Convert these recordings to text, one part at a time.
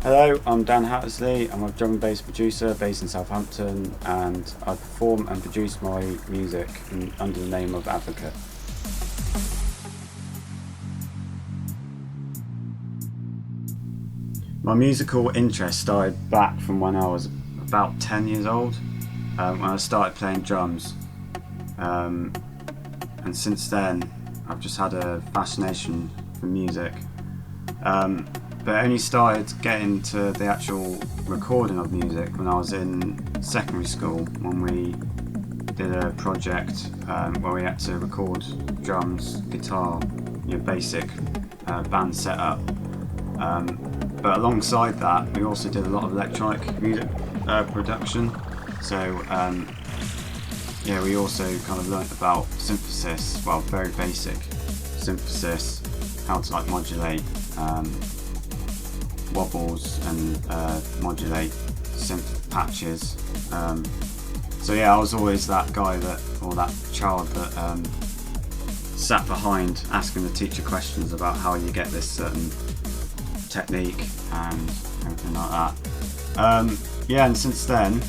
Hello, I'm Dan Hattersley. I'm a drum and bass producer based in Southampton, and I perform and produce my music under the name of Advocate. My musical interest started back from when I was about 10 years old, when I started playing drums. And since then, I've just had a fascination for music. But I only started getting to the actual recording of music when I was in secondary school, when we did a project where we had to record drums, guitar, basic band setup. But alongside that, we also did a lot of electronic music production. So we also kind of learnt about synthesis, well, very basic synthesis, how to modulate wobbles and modulate synth patches. So I was always that guy that child that sat behind asking the teacher questions about how you get this certain technique and everything like that. And since then,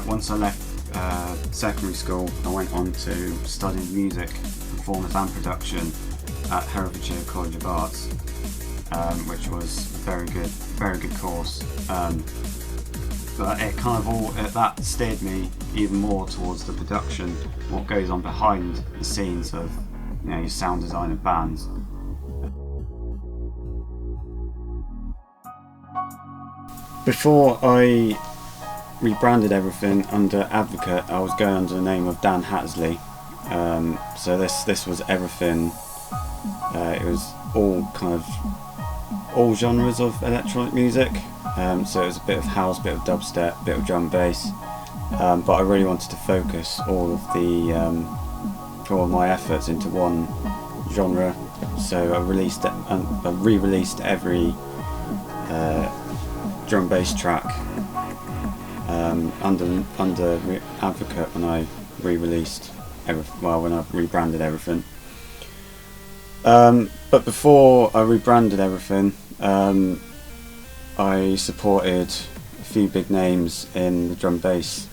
once I left secondary school, I went on to study music, performance and production at Herefordshire College of Arts, which was a very good course. But it that steered me even more towards the production, what goes on behind the scenes of your sound design of bands. Before I rebranded everything under Advocate, I was going under the name of Dan Hattersley. So this was everything. It was all genres of electronic music. So it was a bit of house, bit of dubstep, bit of drum and bass. But I really wanted to focus all of my efforts into one genre. So I re-released every drum and bass track under Advocate when I when I rebranded everything. But before I rebranded everything, I supported a few big names in the drum and bass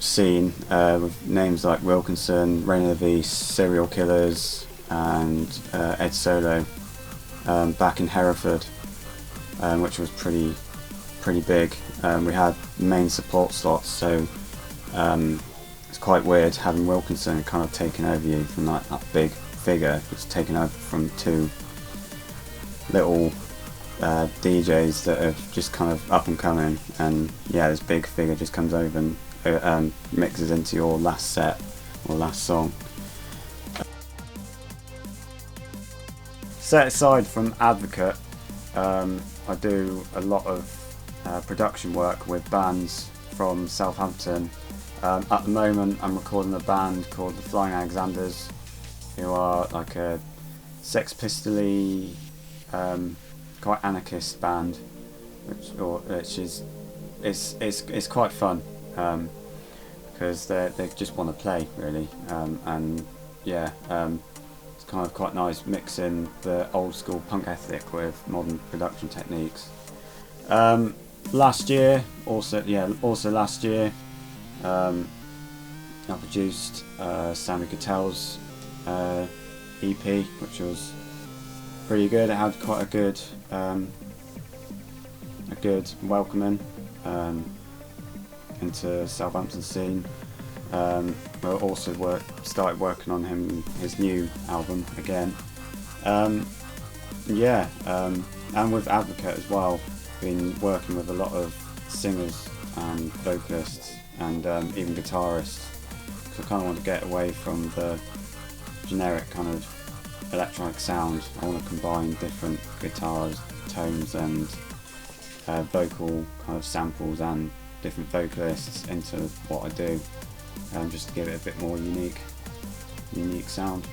scene, with names like Wilkinson, Rain of the Beast, Serial Killers, and Ed Solo, back in Hereford, which was pretty big. We had main support slots, so it's quite weird having Wilkinson kind of taking over you from that big figure. It's taken over from two little DJs that are just kind of up and coming, and this big figure just comes over and mixes into your last set or last song. Set aside from Advocate, I do a lot of production work with bands from Southampton. At the moment I'm recording a band called the Flying Alexanders, who are like a Sex Pistol-y, quite anarchist band, which is quite fun, because they just want to play really, it's kind of quite nice mixing the old school punk ethic with modern production techniques. Last year, I produced Sammy Cattell's EP, which was pretty good. It had quite a good welcoming into Southampton scene. We also started working on his new album again. And with Advocate as well, been working with a lot of singers and vocalists and even guitarists. So I kind of want to get away from the generic kind of electronic sound. I want to combine different guitars, tones and vocal kind of samples and different vocalists into what I do, just to give it a bit more unique sound.